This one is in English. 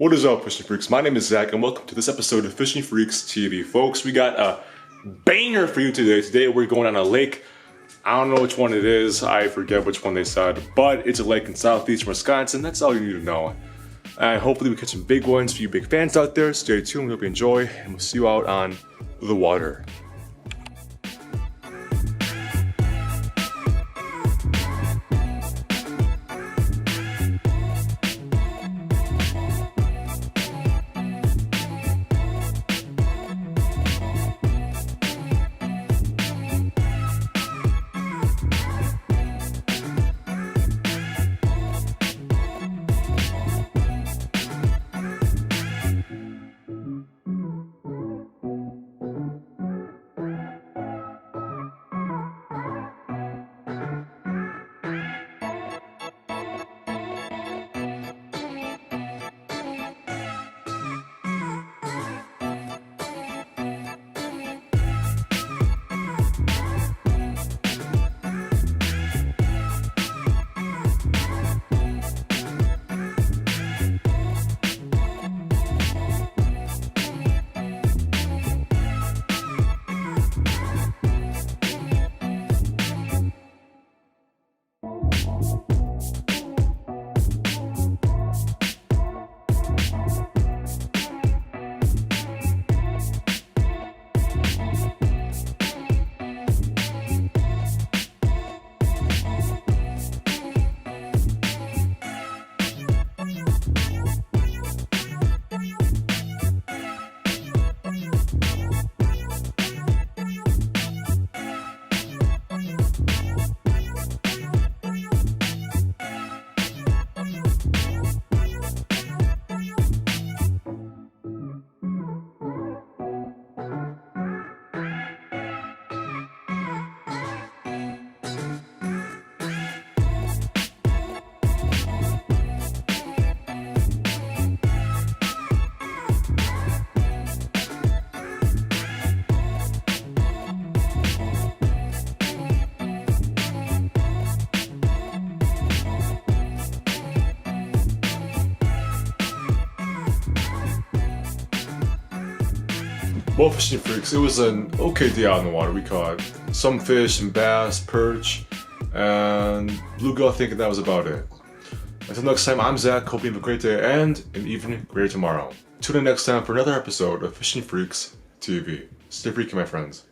What is up, Fishing Freaks? My name is Zach, and welcome to this episode of Fishing Freaks TV. Folks, we got a banger for you today. Today we're going on a lake. I don't know which one it is. I forget which one they said, but it's a lake in southeastern Wisconsin. That's all you need to know. And hopefully we catch some big ones for you big fans out there. Stay tuned. We hope you enjoy, and we'll see you out on the water. Well, Fishing Freaks, it was an okay day out in the water. We caught some fish and bass, perch, and bluegill. I think that was about it. Until next time, I'm Zach. Hope you have a great day and an even greater tomorrow. Tune in next time for another episode of Fishing Freaks TV. Stay freaky, my friends.